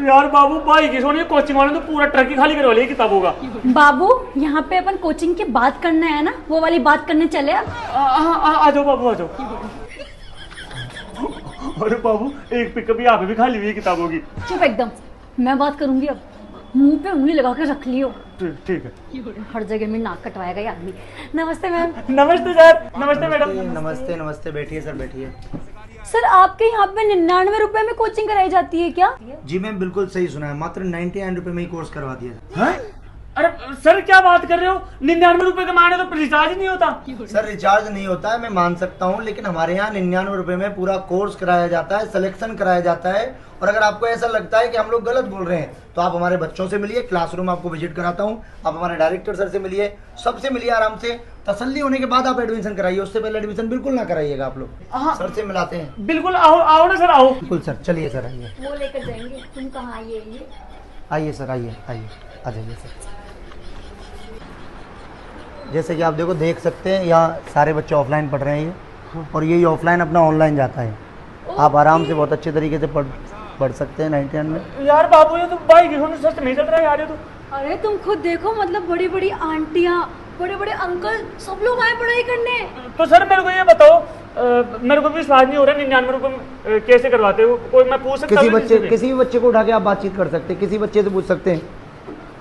यार बाबू भाई की सोनी कोचिंग वाले तो पूरा ट्रक ही खाली करवा लिया किताबों का। बाबू यहाँ पे अपन कोचिंग की बात करना है ना, वो वाली बात करने चले। आ जाओ बाबू आ जाओ। अरे बाबू एक पिकअप यहाँ पे भी खाली हुई है किताबों की। चुप एकदम, मैं बात करूंगी अब। मुंह पे उंगली लगा के रख लियो। ठीक है। हर जगह में नाक कटवाएगा ये आदमी। नमस्ते मैम। नमस्ते सर। नमस्ते मैडम। नमस्ते नमस्ते, बैठिए सर बैठिए। सर आपके यहाँ पे 99 रुपए में कोचिंग कराई जाती है क्या? जी मैम बिल्कुल सही सुना है, मात्र 99 रुपए में ही कोर्स करवा दिया। हैं? अरे सर क्या बात कर रहे हो, 99 रुपए का माने तो रिचार्ज नहीं होता। सर रिचार्ज नहीं होता है, मैं मान सकता हूँ, लेकिन हमारे यहाँ 99 रुपए में पूरा कोर्स कराया जाता है, सिलेक्शन कराया जाता है। और अगर आपको ऐसा लगता है कि हम लोग गलत बोल रहे हैं तो आप हमारे बच्चों से मिलिए, क्लासरूम आपको विजिट कराता हूँ, आप हमारे डायरेक्टर सर से मिलिए, सबसे मिलिए आराम से। तसल्ली होने के बाद आप एडमिशन कराइए, उससे पहले एडमिशन बिल्कुल ना कराइएगा आप लोग। सर से मिलाते हैं। बिल्कुल आओ आओ ना सर आओ। बिल्कुल सर, चलिए सर आइए। वो लेकर जाएंगे। तुम कहाँ आइए? आइए सर आइए आइए, आ जाइए सर। जैसे कि आप देख सकते हैं यहाँ सारे बच्चे ऑफलाइन पढ़ रहे हैं ये, और यही ऑफलाइन अपना ऑनलाइन जाता है। आप आराम से बहुत अच्छे तरीके से पढ़ सकते हैं 99 में। यार बाबू ये तो भाई की सोनी सच नहीं चल रहा है यार ये तो। अरे तुम खुद देखो, मतलब बड़ी बड़ी आंटियाँ, बड़े बड़े अंकल, सब लोग आए पढ़ाई करने। तो सर मेरे को ये बताओ, मेरे को भी विश्वास नहीं हो रहा 99 रुपए में कैसे करवाते हो, कोई मैं पूछ सकता हूँ? किसी भी बच्चे को उठा के आप बातचीट कर सकते हैं, किसी बच्चे से पूछ सकते हैं,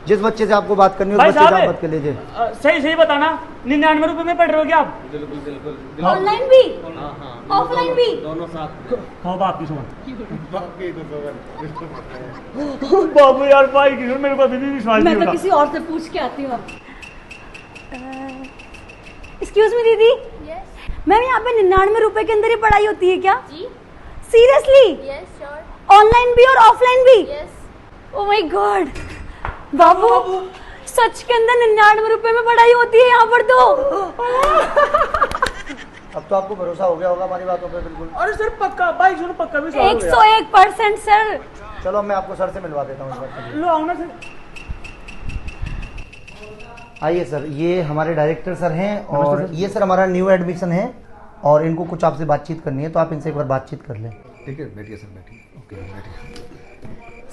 जिस बच्चे से आपको बात करनी हो उस बच्चे से आप बात कर लीजिए। सही सही बताना, 99 रुपए में पढ़ रहे हो क्या आप? बिल्कुल बिल्कुल। ऑनलाइन भी ऑफलाइन भी दोनों साथ। हाँ बाप की सुन। बाबू यार भाई की सुन, मेरे को अभी भी विश्वास नहीं मैं हो तो रहा। किसी और से पूछ के आती हूँ। एक्सक्यूज मी दीदी। मैम यहाँ पे 99 रुपए के अंदर ही पढ़ाई होती है क्या? जी सीरियसली? Yes sure. ऑनलाइन भी और ऑफलाइन भी? यस। ओह माय गॉड बाबू, सच के अंदर 99 रुपए में पढ़ाई होती है यहाँ पर तो। अब तो आपको भरोसा हो गया होगा हमारी बातों पे बिल्कुल। अरे सर पक्का भाई सुनो, पक्का भी 101% सर। चलो मैं आपको सर से मिलवा देता हूँ इस बात। लो आओ ना सर। आइए सर, ये हमारे डायरेक्टर सर हैं, और ये सर हमारा न्यू एडमिशन है, और इनको कुछ आपसे बातचीत करनी है, तो आप इनसे एक बार बातचीत कर लें। ठीक है बैठिए सर, बैठिए। ओके बैठिए।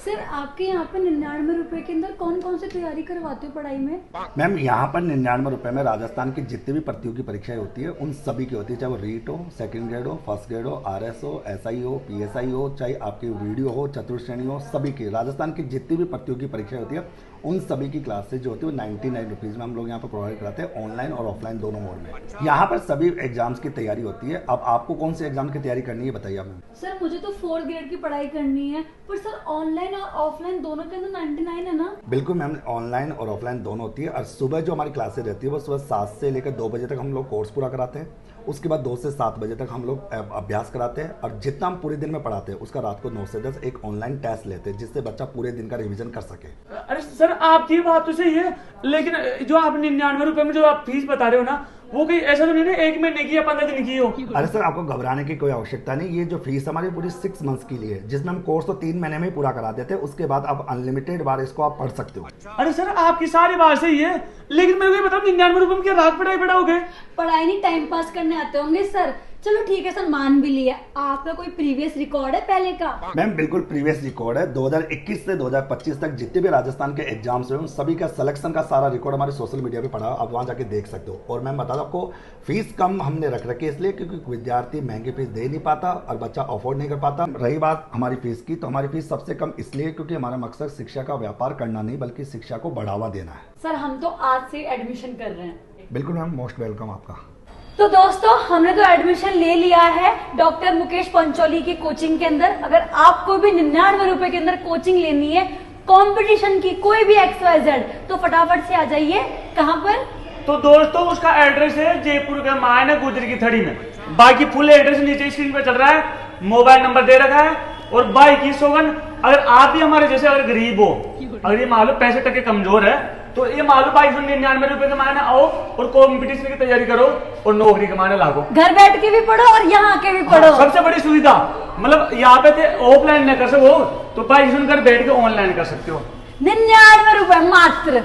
सर आपके यहाँ पे 99 रुपए के अंदर कौन कौन सी तैयारी करवाते हो पढ़ाई में? मैम यहाँ पर 99 रुपए में राजस्थान की जितनी भी प्रतियोगी परीक्षाएं होती है उन सभी की होती है, चाहे वो रीट हो, सेकंड ग्रेड हो, फर्स्ट ग्रेड हो, आरएस हो, एसआई हो, पीएसआई हो, चाहे आपकी वीडियो हो, चतुर्थ श्रेणी हो, सभी की राजस्थान की जितनी भी प्रतियोगी परीक्षाएं होती है उन सभी की क्लासेज जो होती है वो 99 रुपीज़ में हम लोग यहाँ पर प्रोवाइड कराते हैं, ऑनलाइन और ऑफलाइन दोनों मोड में। यहाँ पर सभी एग्जाम्स की तैयारी होती है। अब आपको कौन से एग्जाम की तैयारी करनी है बताइए मैम। सर मुझे तो 4th ग्रेड की पढ़ाई करनी है, पर सर ऑनलाइन और ऑफलाइन दोनों के अंदर 99 है ना? बिल्कुल मैम, ऑनलाइन और ऑफलाइन दोनों होती है। और सुबह जो हमारी क्लासेज रहती है वो सुबह 7 से लेकर 2 बजे तक हम लोग कोर्स पूरा कराते हैं। उसके बाद 2 से 7 बजे तक हम लोग अभ्यास कराते हैं, और जितना हम पूरे दिन में पढ़ाते हैं उसका रात को 9 से 10 एक ऑनलाइन टेस्ट लेते हैं, जिससे बच्चा पूरे दिन का रिवीजन कर सके। अरे सर आपकी बात तो सही है, लेकिन जो आप 99 रुपए में जो आप फीस बता रहे हो ना, वो कहीं ऐसा तो नहीं ना 1 महीने की या 15 दिन की हो? अरे सर आपको घबराने की कोई आवश्यकता नहीं, ये जो फीस हमारी पूरी 6 मंथ्स की लिए है, जिसमें हम कोर्स तो 3 महीने में ही पूरा करा देते हैं, उसके बाद आप अनलिमिटेड बार इसको आप पढ़ सकते हो। अरे सर आपकी सारी बात सही है, लेकिन मेरे को ये बताओ 99 रुपए में क्या रात पढ़ाई पढ़ाओगे? पढ़ाई नहीं, टाइम पास करने आते होंगे सर। चलो ठीक है सर, मान भी लिया। आपका कोई प्रीवियस रिकॉर्ड है पहले का? मैम बिल्कुल प्रीवियस रिकॉर्ड है। 2021 से 2025 तक जितने भी राजस्थान के एग्जाम्स हुए उन सभी का सिलेक्शन का सारा रिकॉर्ड हमारे सोशल मीडिया पे पड़ा, आप वहां जाके देख सकते हो। और मैम बता दो आपको, फीस कम हमने रख रखी है इसलिए क्योंकि विद्यार्थी महंगी फीस दे नहीं पाता और बच्चा अफोर्ड नहीं कर पाता। रही बात हमारी फीस की, तो हमारी फीस सबसे कम इसलिए क्योंकि हमारा मकसद शिक्षा का व्यापार करना नहीं बल्कि शिक्षा को बढ़ावा देना है। सर हम तो आज से एडमिशन कर रहे हैं। बिल्कुल मैम, मोस्ट वेलकम आपका। तो दोस्तों हमने तो एडमिशन ले लिया है डॉक्टर मुकेश पंचोली की कोचिंग के अंदर। अगर आपको भी 99 रुपए के अंदर कोचिंग लेनी है कंपटीशन की, कोई भी XYZ, तो फटाफट से आ जाइए। कहाँ पर? तो दोस्तों उसका एड्रेस है जयपुर के मायना गुजरी की थड़ी में। बाकी फुल एड्रेस नीचे स्क्रीन पे चल रहा है, मोबाइल नंबर दे रखा है। और बाई की सौगन, अगर आप भी हमारे जैसे अगर गरीब हो, अगर ये मालूम पैसे टके कमजोर है, तो ये मालूम 99 रुपए कमाने आओ और कंपटीशन की तैयारी करो और नौकरी कमाने लागो। घर बैठ के भी पढ़ो और यहाँ आके भी पढ़ो। हाँ, सबसे बड़ी सुविधा, मतलब यहाँ पे थे ऑफलाइन न कर सको तो भाई सुनकर बैठ के ऑनलाइन कर सकते हो। 99 रुपए मात्र।